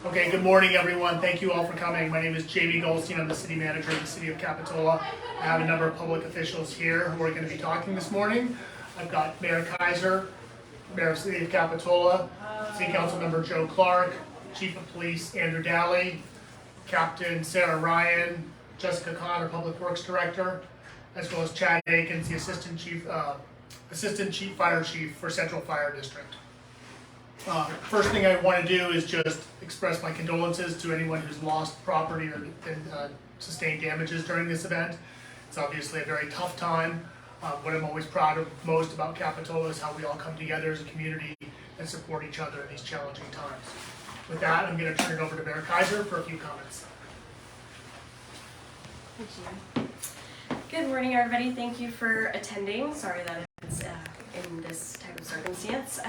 Okay, good morning, everyone. Thank you all for coming. My name is Jamie Goldstein. I'm the city manager of the city of Capitola. I have a number of public officials here who are going to be talking this morning. I've got Mayor Kaiser, Mayor of the City of Capitola, City Council Member Joe Clark, Chief of Police Andrew Daly, Captain Sarah Ryan, Jessica Connor, Public Works Director, as well as Chad Akins, the Assistant Chief Fire Chief for Central Fire District. First thing I want to do is just express my condolences to anyone who's lost property or been, sustained damages during this event. It's obviously a very tough time. What I'm always proud of most about Capitola is how we all come together as a community and support each other in these challenging times. With that, I'm going to turn it over to Mayor Kaiser for a few comments. Thank you. Good morning, everybody. Thank you for attending. Sorry that it's in this type of circumstance.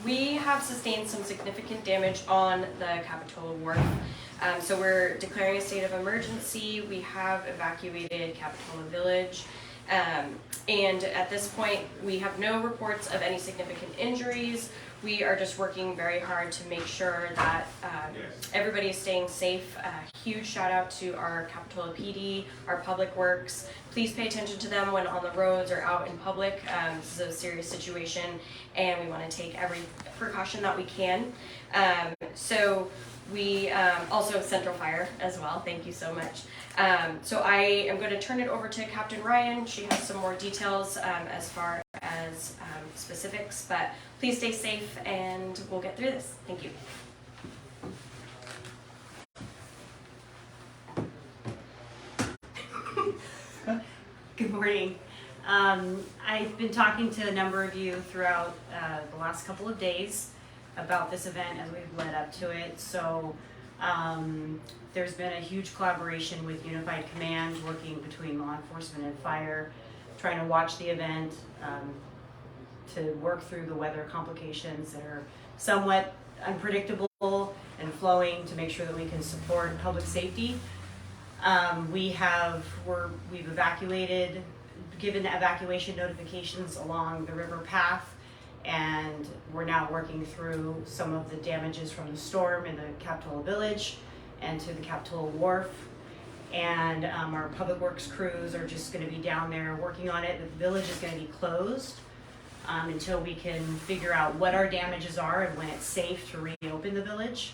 We have sustained some significant damage on the Capitola Wharf. So we're declaring a state of emergency. We have evacuated Capitola Village. And at this point, we have no reports of any significant injuries. We are just working very hard to make sure that everybody is staying safe. Huge shout out to our Capitola PD, our Public Works. Please pay attention to them when on the roads or out in public. This is a serious situation and we want to take every precaution that we can. So we also Central Fire as well. Thank you so much. So I am going to turn it over to Captain Ryan. She has some more details as far as specifics, but please stay safe and we'll get through this. Thank you. Good morning. I've been talking to a number of you throughout the last couple of days about this event as we've led up to it. So there's been a huge collaboration with Unified Command working between law enforcement and fire, trying to watch the event, to work through the weather complications that are somewhat unpredictable and flowing to make sure that we can support public safety. We've evacuated, given the evacuation notifications along the river path, and we're now working through some of the damages from the storm in the Capitola Village and to the Capitola Wharf. And our Public Works crews are just going to be down there working on it. The village is going to be closed until we can figure out what our damages are and when it's safe to reopen the village.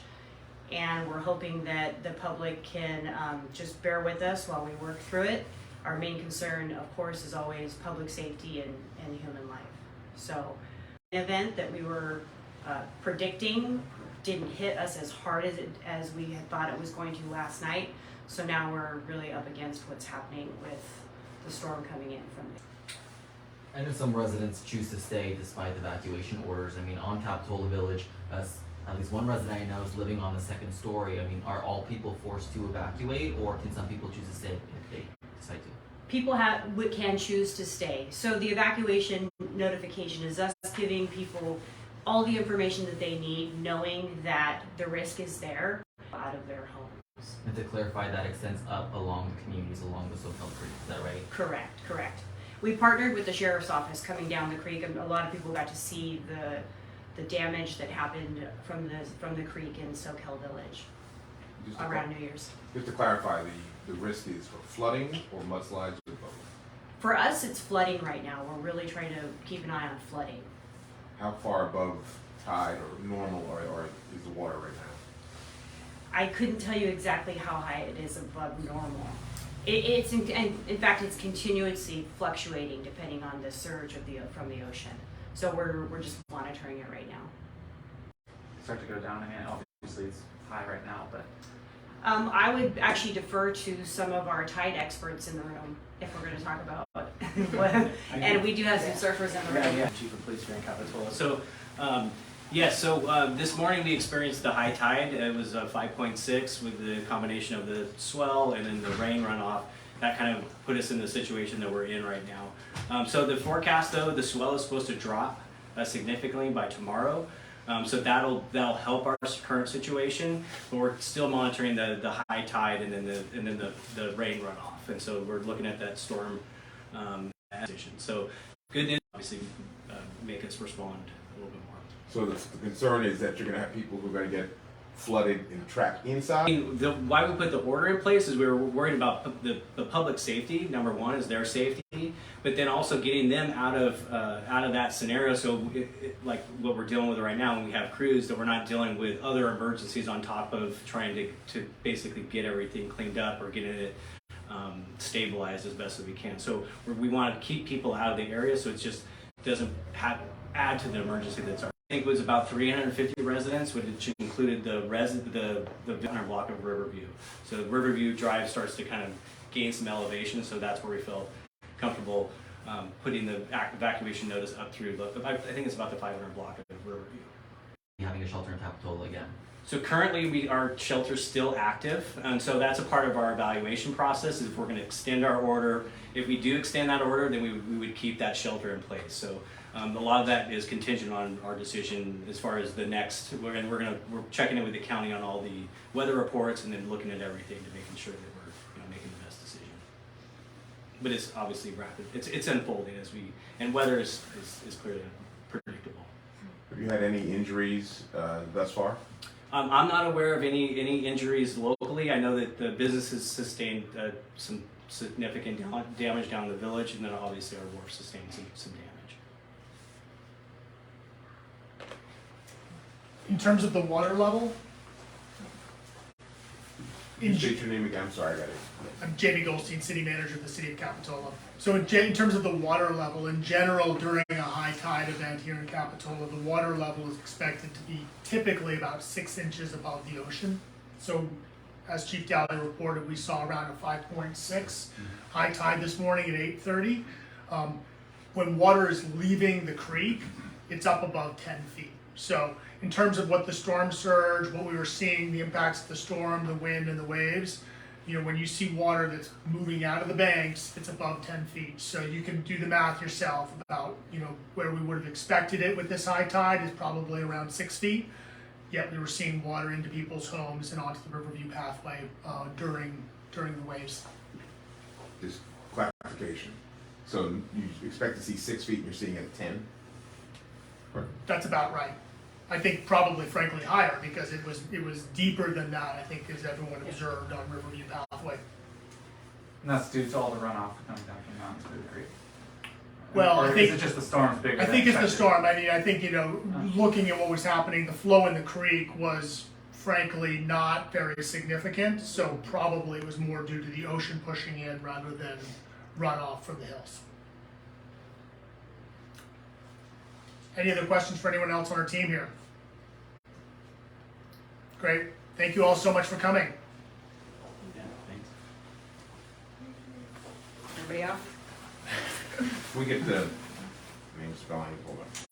And we're hoping that the public can just bear with us while we work through it. Our main concern, of course, is always public safety and human life. So an event that we were predicting didn't hit us as hard as we had thought it was going to last night. So now we're really up against what's happening with the storm coming in from there. I know some residents choose to stay despite the evacuation orders. I mean, on Capitola Village, at least one resident I know is living on the second story. I mean, are all people forced to evacuate, or can some people choose to stay if they decide to? People can choose to stay. So the evacuation notification is us giving people all the information that they need, knowing that the risk is there out of their homes. And to clarify, that extends up along the communities along the SoCal Creek, is that right? Correct. We partnered with the sheriff's office coming down the creek, and a lot of people got to see the damage that happened from the creek in SoCal Village around New Year's. Just to clarify, the risk is for flooding or mudslides or both? For us, it's flooding right now. We're really trying to keep an eye on flooding. How far above tide or normal or is the water right now? I couldn't tell you exactly how high it is above normal. It's in fact, it's continuously fluctuating depending on the surge from the ocean. So we're just monitoring it right now. Start to go down again. Obviously, it's high right now, but I would actually defer to some of our tide experts in the room if we're going to talk about what, and we do have some surfers in the room. yeah. Chief of Police here in Capitola. So, this morning we experienced the high tide. It was 5.6 with the combination of the swell and then the rain runoff. That kind of put us in the situation that we're in right now. So the forecast, though, the swell is supposed to drop significantly by tomorrow. So that'll help our current situation, but we're still monitoring the high tide and then the rain runoff, and so we're looking at that storm position. So good news, obviously, make us respond a little bit more. So the concern is that you're going to have people who are going to get flooded and trapped inside? Why we put the order in place is we were worried about the public safety. Number one is their safety, but then also getting them out of that scenario. So like what we're dealing with right now, when we have crews, that we're not dealing with other emergencies on top of trying to basically get everything cleaned up or getting it stabilized as best as we can. So we want to keep people out of the area so it just doesn't add to the emergency that's already. I think it was about 350 residents, which included the 100 block of Riverview. So Riverview Drive starts to kind of gain some elevation, so that's where we felt comfortable putting the evacuation notice up through. I think it's about the 500 block of Riverview. Having a shelter in Capitola again. So currently our shelter's still active, and so that's a part of our evaluation process. Is if we're going to extend our order. If we do extend that order, then we would keep that shelter in place. So a lot of that is contingent on our decision as far as the next. We're checking in with the county on all the weather reports and then looking at everything to making sure that we're making the best decision. But it's obviously rapid. It's unfolding and weather is clearly predictable. Have you had any injuries thus far? I'm not aware of any injuries locally. I know that the business has sustained some significant damage down in the village, and then obviously our wharf sustained some damage. In terms of the water level, State your name again. I'm sorry, I got it. I'm Jamie Goldstein, City Manager of the City of Capitola. So in terms of the water level, in general, during a high tide event here in Capitola, the water level is expected to be typically about 6 inches above the ocean. So as Chief Daly reported, we saw around a 5.6 high tide this morning at 8:30. When water is leaving the creek, it's up above 10 feet. So in terms of what the storm surge, what we were seeing, the impacts of the storm, the wind and the waves, when you see water that's moving out of the banks, it's above 10 feet. So you can do the math yourself about, where we would have expected it with this high tide is probably around 6 feet. Yet we were seeing water into people's homes and onto the Riverview pathway during the waves. Just clarification. So you expect to see 6 feet and you're seeing it at 10? That's about right. I think probably frankly higher because it was deeper than that, I think, as everyone observed on Riverview Pathway. And that's due to all the runoff coming down from the mountains through the creek. Well, or I think is it just the storm's bigger? I think than it's the expected? storm. I mean, I think, looking at what was happening, the flow in the creek was frankly not very significant. So probably it was more due to the ocean pushing in rather than runoff from the hills. Any other questions for anyone else on our team here? Great. Thank you all so much for coming. Yeah, thanks. Everybody off? We get the name spelling, hold on.